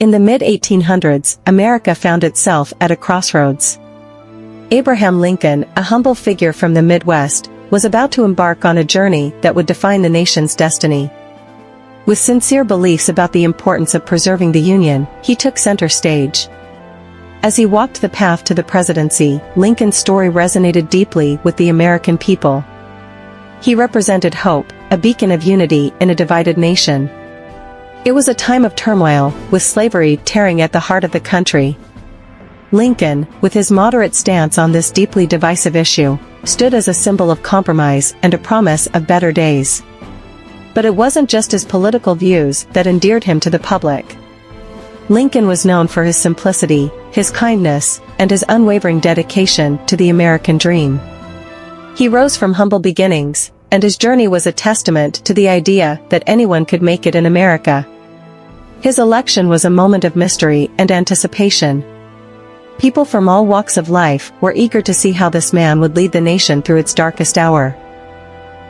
In the mid-1800s, America found itself at a crossroads. Abraham Lincoln, a humble figure from the Midwest, was about to embark on a journey that would define the nation's destiny. With sincere beliefs about the importance of preserving the Union, he took center stage. As he walked the path to the presidency, Lincoln's story resonated deeply with the American people. He represented hope, a beacon of unity in a divided nation. It was a time of turmoil, with slavery tearing at the heart of the country. Lincoln, with his moderate stance on this deeply divisive issue, stood as a symbol of compromise and a promise of better days. But it wasn't just his political views that endeared him to the public. Lincoln was known for his simplicity, his kindness, and his unwavering dedication to the American dream. He rose from humble beginnings, and his journey was a testament to the idea that anyone could make it in America. His election was a moment of mystery and anticipation. People from all walks of life were eager to see how this man would lead the nation through its darkest hour.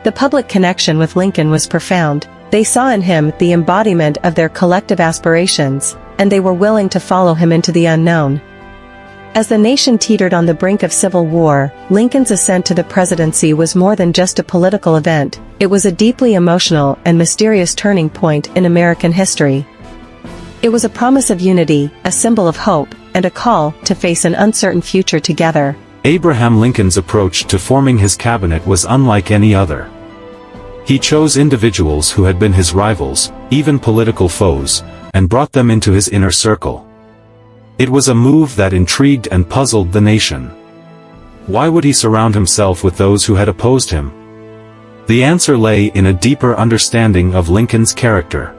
The public connection with Lincoln was profound. They saw in him the embodiment of their collective aspirations, and they were willing to follow him into the unknown. As the nation teetered on the brink of civil war, Lincoln's ascent to the presidency was more than just a political event. It was a deeply emotional and mysterious turning point in American history. It was a promise of unity, a symbol of hope, and a call to face an uncertain future together. Abraham Lincoln's approach to forming his cabinet was unlike any other. He chose individuals who had been his rivals, even political foes, and brought them into his inner circle. It was a move that intrigued and puzzled the nation. Why would he surround himself with those who had opposed him? The answer lay in a deeper understanding of Lincoln's character.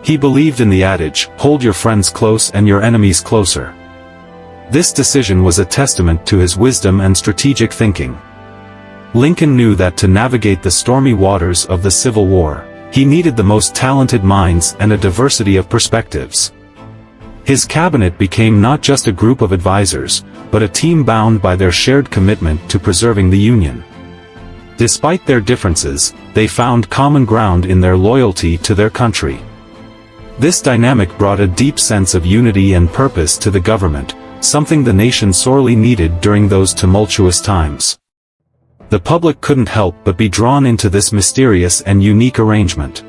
He believed in the adage, "Hold your friends close and your enemies closer." This decision was a testament to his wisdom and strategic thinking. Lincoln knew that to navigate the stormy waters of the Civil War, he needed the most talented minds and a diversity of perspectives. His cabinet became not just a group of advisors, but a team bound by their shared commitment to preserving the Union. Despite their differences, they found common ground in their loyalty to their country. This dynamic brought a deep sense of unity and purpose to the government, something the nation sorely needed during those tumultuous times. The public couldn't help but be drawn into this mysterious and unique arrangement.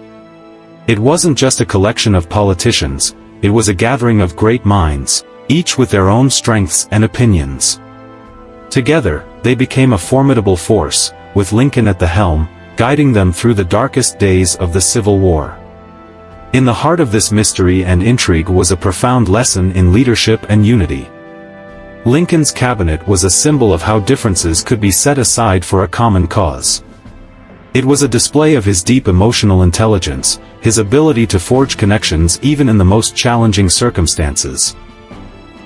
It wasn't just a collection of politicians, it was a gathering of great minds, each with their own strengths and opinions. Together, they became a formidable force, with Lincoln at the helm, guiding them through the darkest days of the Civil War. In the heart of this mystery and intrigue was a profound lesson in leadership and unity. Lincoln's cabinet was a symbol of how differences could be set aside for a common cause. It was a display of his deep emotional intelligence, his ability to forge connections even in the most challenging circumstances.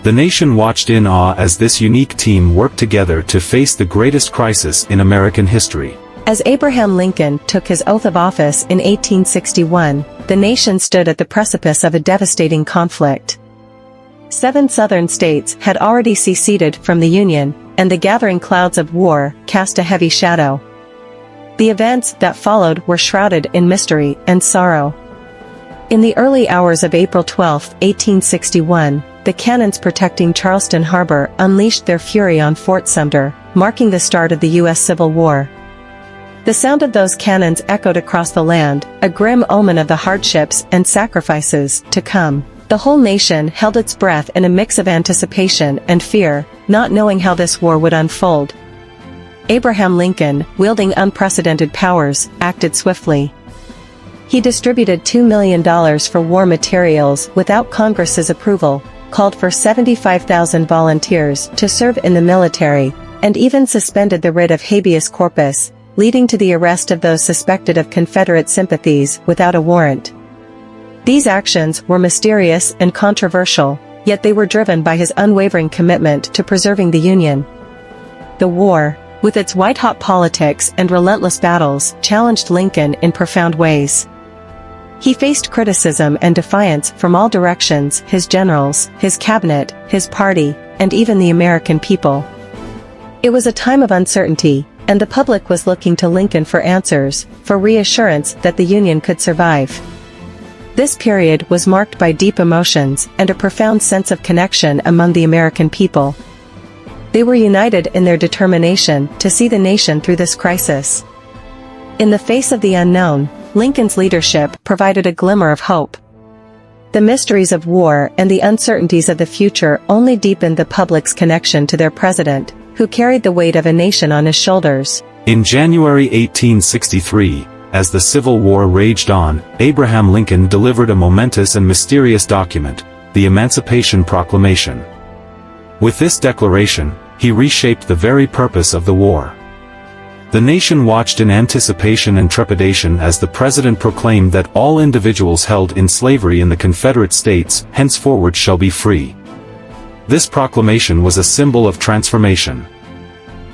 The nation watched in awe as this unique team worked together to face the greatest crisis in American history. As Abraham Lincoln took his oath of office in 1861, the nation stood at the precipice of a devastating conflict. 7 southern states had already seceded from the Union, and the gathering clouds of war cast a heavy shadow. The events that followed were shrouded in mystery and sorrow. In the early hours of April 12, 1861, the cannons protecting Charleston Harbor unleashed their fury on Fort Sumter, marking the start of the U.S. Civil War. The sound of those cannons echoed across the land, a grim omen of the hardships and sacrifices to come. The whole nation held its breath in a mix of anticipation and fear, not knowing how this war would unfold. Abraham Lincoln, wielding unprecedented powers, acted swiftly. He distributed $2 million for war materials without Congress's approval, called for 75,000 volunteers to serve in the military, and even suspended the writ of habeas corpus, leading to the arrest of those suspected of Confederate sympathies without a warrant. These actions were mysterious and controversial, yet they were driven by his unwavering commitment to preserving the Union. The war, with its white-hot politics and relentless battles, challenged Lincoln in profound ways. He faced criticism and defiance from all directions: his generals, his cabinet, his party, and even the American people. It was a time of uncertainty, and the public was looking to Lincoln for answers, for reassurance that the Union could survive. This period was marked by deep emotions and a profound sense of connection among the American people. They were united in their determination to see the nation through this crisis. In the face of the unknown, Lincoln's leadership provided a glimmer of hope. The mysteries of war and the uncertainties of the future only deepened the public's connection to their president, who carried the weight of a nation on his shoulders. In January 1863, as the Civil War raged on, Abraham Lincoln delivered a momentous and mysterious document, the Emancipation Proclamation. With this declaration, he reshaped the very purpose of the war. The nation watched in anticipation and trepidation as the president proclaimed that all individuals held in slavery in the Confederate States henceforward shall be free. This proclamation was a symbol of transformation.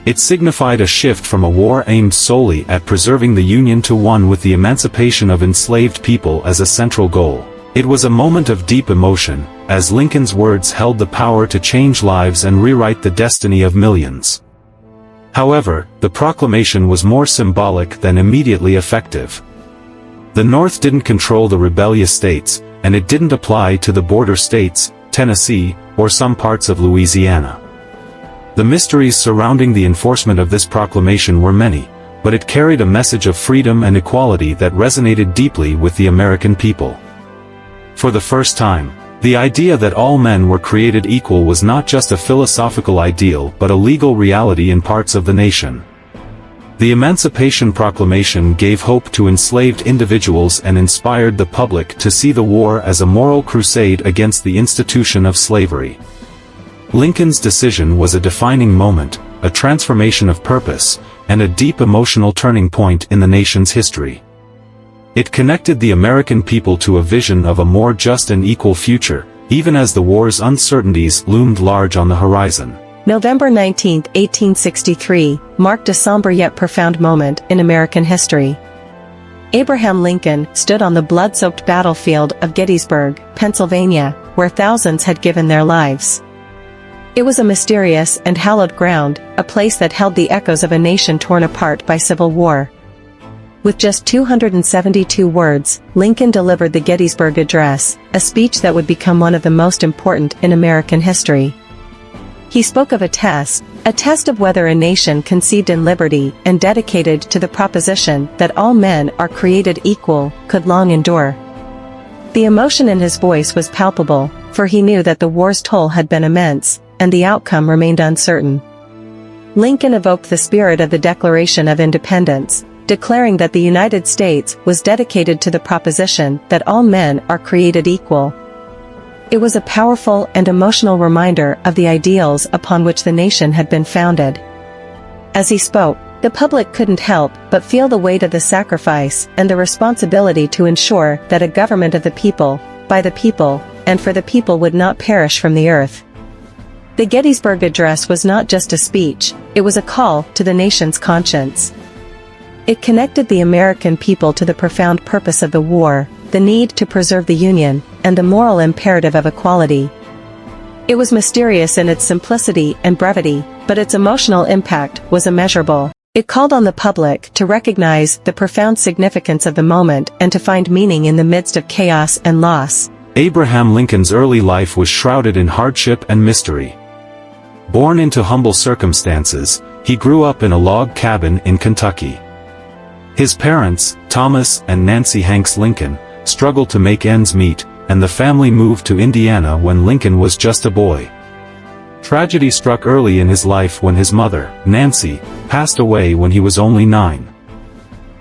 It signified a shift from a war aimed solely at preserving the Union to one with the emancipation of enslaved people as a central goal. It was a moment of deep emotion, as Lincoln's words held the power to change lives and rewrite the destiny of millions. However, the proclamation was more symbolic than immediately effective. The North didn't control the rebellious states, and it didn't apply to the border states, Tennessee, or some parts of Louisiana. The mysteries surrounding the enforcement of this proclamation were many, but it carried a message of freedom and equality that resonated deeply with the American people. For the first time, the idea that all men were created equal was not just a philosophical ideal but a legal reality in parts of the nation. The Emancipation Proclamation gave hope to enslaved individuals and inspired the public to see the war as a moral crusade against the institution of slavery. Lincoln's decision was a defining moment, a transformation of purpose, and a deep emotional turning point in the nation's history. It connected the American people to a vision of a more just and equal future, even as the war's uncertainties loomed large on the horizon. November 19, 1863, marked a somber yet profound moment in American history. Abraham Lincoln stood on the blood-soaked battlefield of Gettysburg, Pennsylvania, where thousands had given their lives. It was a mysterious and hallowed ground, a place that held the echoes of a nation torn apart by civil war. With just 272 words, Lincoln delivered the Gettysburg Address, a speech that would become one of the most important in American history. He spoke of a test of whether a nation conceived in liberty and dedicated to the proposition that all men are created equal could long endure. The emotion in his voice was palpable, for he knew that the war's toll had been immense, and the outcome remained uncertain. Lincoln evoked the spirit of the Declaration of Independence, declaring that the United States was dedicated to the proposition that all men are created equal. It was a powerful and emotional reminder of the ideals upon which the nation had been founded. As he spoke, the public couldn't help but feel the weight of the sacrifice and the responsibility to ensure that a government of the people, by the people, and for the people would not perish from the earth. The Gettysburg Address was not just a speech, it was a call to the nation's conscience. It connected the American people to the profound purpose of the war, the need to preserve the Union, and the moral imperative of equality. It was mysterious in its simplicity and brevity, but its emotional impact was immeasurable. It called on the public to recognize the profound significance of the moment and to find meaning in the midst of chaos and loss. Abraham Lincoln's early life was shrouded in hardship and mystery. Born into humble circumstances, he grew up in a log cabin in Kentucky. His parents, Thomas and Nancy Hanks Lincoln, struggled to make ends meet, and the family moved to Indiana when Lincoln was just a boy. Tragedy struck early in his life when his mother, Nancy, passed away when he was only 9.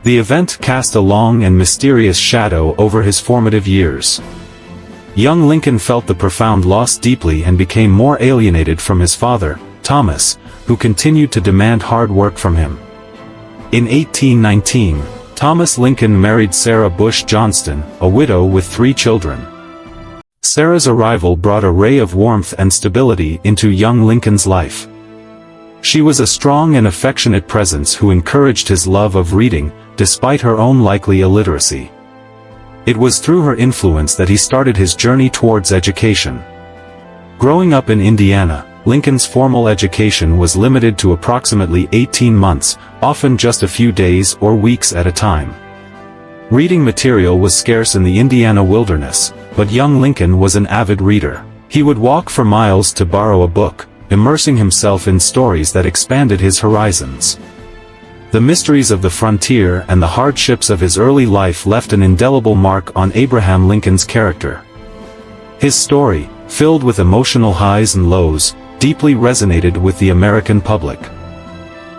The event cast a long and mysterious shadow over his formative years. Young Lincoln felt the profound loss deeply and became more alienated from his father, Thomas, who continued to demand hard work from him. In 1819, Thomas Lincoln married Sarah Bush Johnston, a widow with 3 children. Sarah's arrival brought a ray of warmth and stability into young Lincoln's life. She was a strong and affectionate presence who encouraged his love of reading, despite her own likely illiteracy. It was through her influence that he started his journey towards education. Growing up in Indiana, Lincoln's formal education was limited to approximately 18 months, often just a few days or weeks at a time. Reading material was scarce in the Indiana wilderness, but young Lincoln was an avid reader. He would walk for miles to borrow a book, immersing himself in stories that expanded his horizons. The mysteries of the frontier and the hardships of his early life left an indelible mark on Abraham Lincoln's character. His story, filled with emotional highs and lows, deeply resonated with the American public.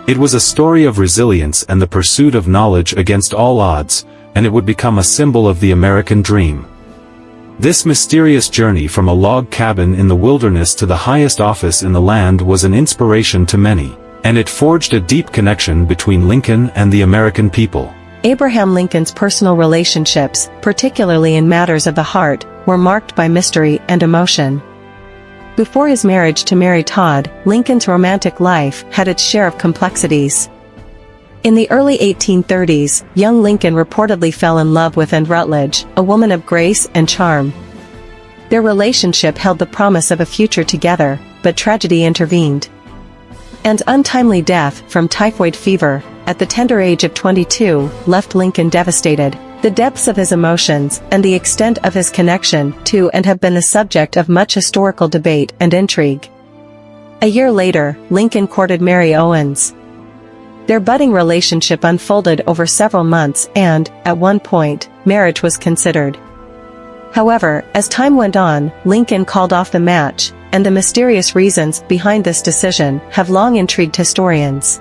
It was a story of resilience and the pursuit of knowledge against all odds, and it would become a symbol of the American dream. This mysterious journey from a log cabin in the wilderness to the highest office in the land was an inspiration to many, and it forged a deep connection between Lincoln and the American people. Abraham Lincoln's personal relationships, particularly in matters of the heart, were marked by mystery and emotion. Before his marriage to Mary Todd, Lincoln's romantic life had its share of complexities. In the early 1830s, young Lincoln reportedly fell in love with Anne Rutledge, a woman of grace and charm. Their relationship held the promise of a future together, but tragedy intervened. Anne's untimely death from typhoid fever, at the tender age of 22, left Lincoln devastated. The depths of his emotions and the extent of his connection to and have been the subject of much historical debate and intrigue. A year later, Lincoln courted Mary Owens. Their budding relationship unfolded over several months and, at one point, marriage was considered. However, as time went on, Lincoln called off the match, and the mysterious reasons behind this decision have long intrigued historians.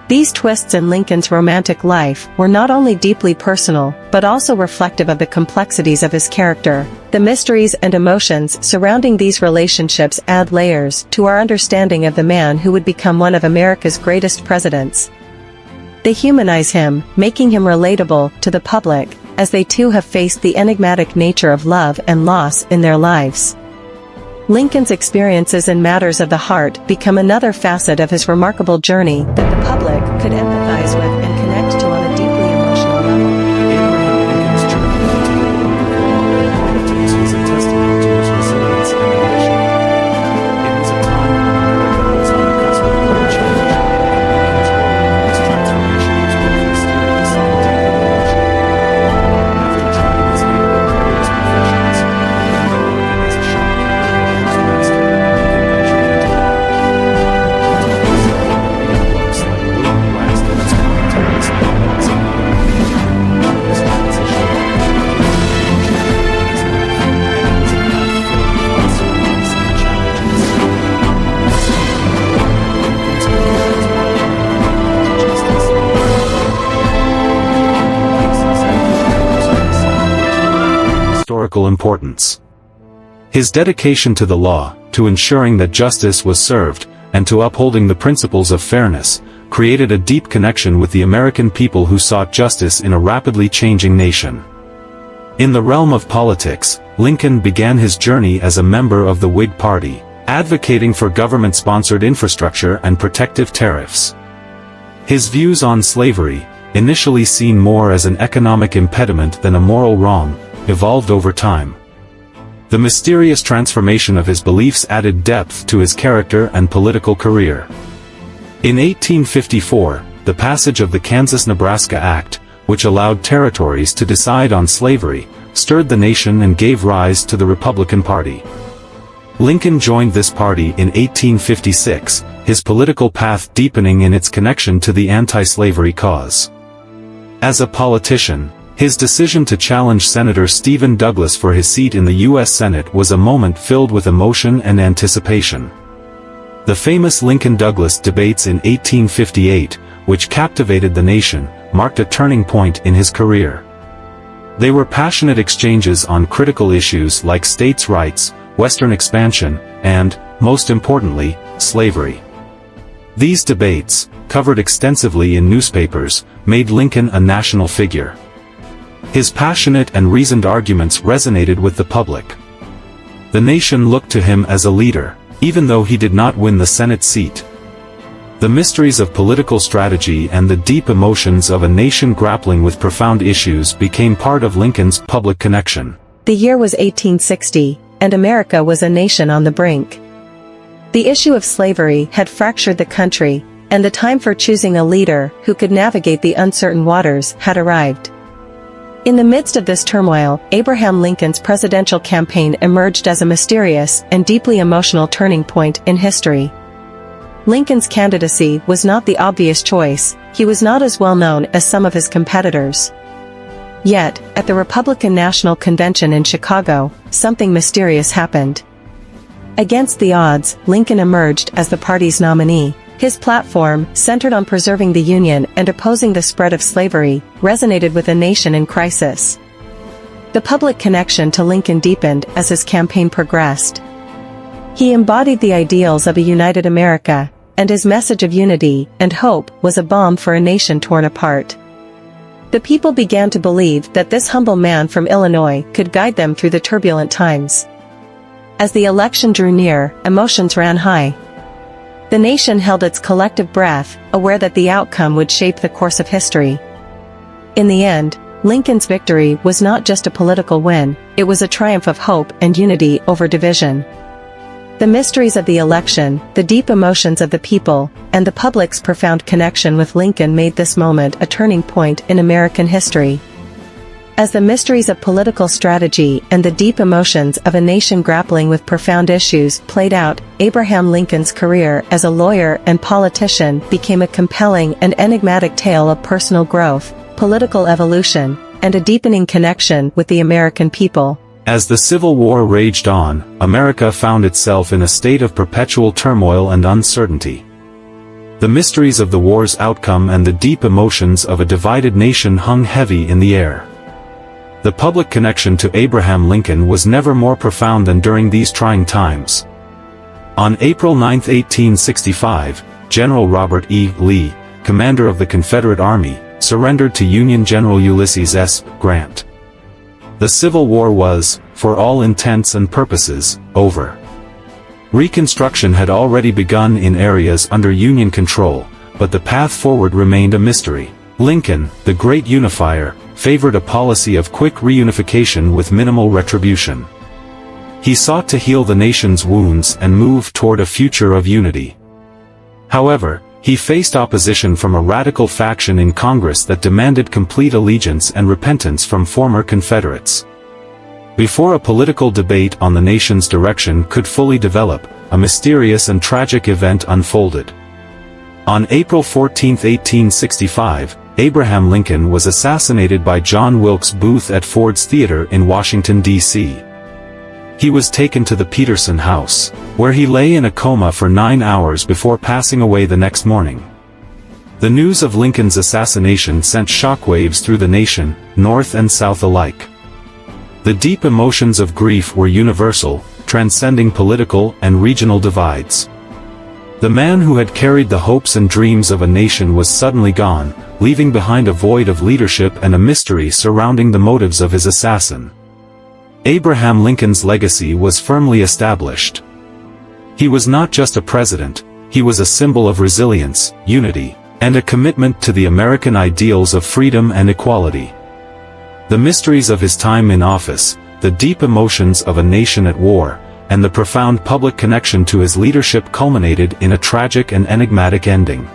These twists in Lincoln's romantic life were not only deeply personal, but also reflective of the complexities of his character. The mysteries and emotions surrounding these relationships add layers to our understanding of the man who would become one of America's greatest presidents. They humanize him, making him relatable to the public, as they too have faced the enigmatic nature of love and loss in their lives. Lincoln's experiences in matters of the heart become another facet of his remarkable journey that the public could empathize with and connect to on a deeply emotional level. Abraham Lincoln's journey into the world of American politics was a testament to his resilience and ambition. It was a time when America was on the cusp of great change, and Lincoln's role in this transformation was both mysterious and deeply emotional. After joining his naval and police professions, and working as a shopkeeper and postmaster, Lincoln ventured into the books like William Blackstone's commentaries on Emancipation. This transition marked a major change in his life, and it was a path filled with uncertainties and challenges. Lincoln's career was marked by commitment to justice and cases and matters of assassination and historical importance. His dedication to the law, to ensuring that justice was served, and to upholding the principles of fairness, created a deep connection with the American people who sought justice in a rapidly changing nation. In the realm of politics, Lincoln began his journey as a member of the Whig Party, advocating for government-sponsored infrastructure and protective tariffs. His views on slavery, initially seen more as an economic impediment than a moral wrong, evolved over time. The mysterious transformation of his beliefs added depth to his character and political career. In 1854, the passage of the Kansas-Nebraska Act, which allowed territories to decide on slavery, stirred the nation and gave rise to the Republican Party. Lincoln joined this party in 1856, his political path deepening in its connection to the anti-slavery cause. As a politician, his decision to challenge Senator Stephen Douglas for his seat in the U.S. Senate was a moment filled with emotion and anticipation. The famous Lincoln-Douglas debates in 1858, which captivated the nation, marked a turning point in his career. They were passionate exchanges on critical issues like states' rights, Western expansion, and, most importantly, slavery. These debates, covered extensively in newspapers, made Lincoln a national figure. His passionate and reasoned arguments resonated with the public. The nation looked to him as a leader, even though he did not win the Senate seat. The mysteries of political strategy and the deep emotions of a nation grappling with profound issues became part of Lincoln's public connection. The year was 1860, and America was a nation on the brink. The issue of slavery had fractured the country, and the time for choosing a leader who could navigate the uncertain waters had arrived. In the midst of this turmoil, Abraham Lincoln's presidential campaign emerged as a mysterious and deeply emotional turning point in history. Lincoln's candidacy was not the obvious choice. He was not as well known as some of his competitors. Yet, at the Republican National Convention in Chicago, something mysterious happened. Against the odds, Lincoln emerged as the party's nominee. His platform, centered on preserving the Union and opposing the spread of slavery, resonated with a nation in crisis. The public connection to Lincoln deepened as his campaign progressed. He embodied the ideals of a united America, and his message of unity and hope was a balm for a nation torn apart. The people began to believe that this humble man from Illinois could guide them through the turbulent times. As the election drew near, emotions ran high. The nation held its collective breath, aware that the outcome would shape the course of history. In the end, Lincoln's victory was not just a political win, it was a triumph of hope and unity over division. The mysteries of the election, the deep emotions of the people, and the public's profound connection with Lincoln made this moment a turning point in American history. As the mysteries of political strategy and the deep emotions of a nation grappling with profound issues played out, Abraham Lincoln's career as a lawyer and politician became a compelling and enigmatic tale of personal growth, political evolution, and a deepening connection with the American people. As the Civil War raged on, America found itself in a state of perpetual turmoil and uncertainty. The mysteries of the war's outcome and the deep emotions of a divided nation hung heavy in the air. The public connection to Abraham Lincoln was never more profound than during these trying times. On April 9, 1865, General Robert E. Lee, commander of the Confederate Army, surrendered to Union General Ulysses S. Grant. The Civil War was, for all intents and purposes, over. Reconstruction had already begun in areas under Union control, but the path forward remained a mystery. Lincoln, the great unifier, favored a policy of quick reunification with minimal retribution. He sought to heal the nation's wounds and move toward a future of unity. However, he faced opposition from a radical faction in Congress that demanded complete allegiance and repentance from former Confederates. Before a political debate on the nation's direction could fully develop, a mysterious and tragic event unfolded. On April 14, 1865, Abraham Lincoln was assassinated by John Wilkes Booth at Ford's Theater in Washington, D.C. He was taken to the Peterson House, where he lay in a coma for 9 hours before passing away the next morning. The news of Lincoln's assassination sent shockwaves through the nation, North and South alike. The deep emotions of grief were universal, transcending political and regional divides. The man who had carried the hopes and dreams of a nation was suddenly gone, leaving behind a void of leadership and a mystery surrounding the motives of his assassin. Abraham Lincoln's legacy was firmly established. He was not just a president, he was a symbol of resilience, unity, and a commitment to the American ideals of freedom and equality. The mysteries of his time in office, the deep emotions of a nation at war, and the profound public connection to his leadership culminated in a tragic and enigmatic ending.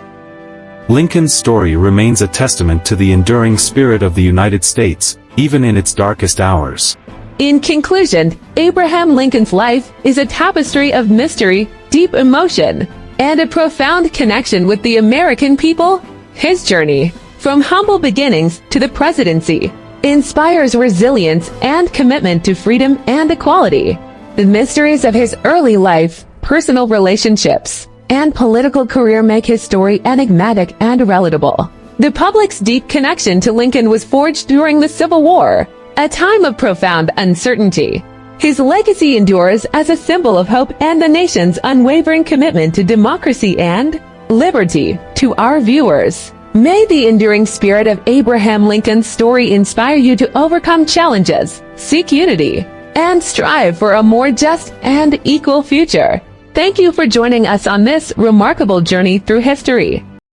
Lincoln's story remains a testament to the enduring spirit of the United States, even in its darkest hours. In conclusion, Abraham Lincoln's life is a tapestry of mystery, deep emotion, and a profound connection with the American people. His journey, from humble beginnings to the presidency, inspires resilience and commitment to freedom and equality. The mysteries of his early life, personal relationships, and political career make his story enigmatic and relatable. The public's deep connection to Lincoln was forged during the Civil War, a time of profound uncertainty. His legacy endures as a symbol of hope and the nation's unwavering commitment to democracy and liberty. To our viewers, may the enduring spirit of Abraham Lincoln's story inspire you to overcome challenges, seek unity, and strive for a more just and equal future. Thank you for joining us on this remarkable journey through history.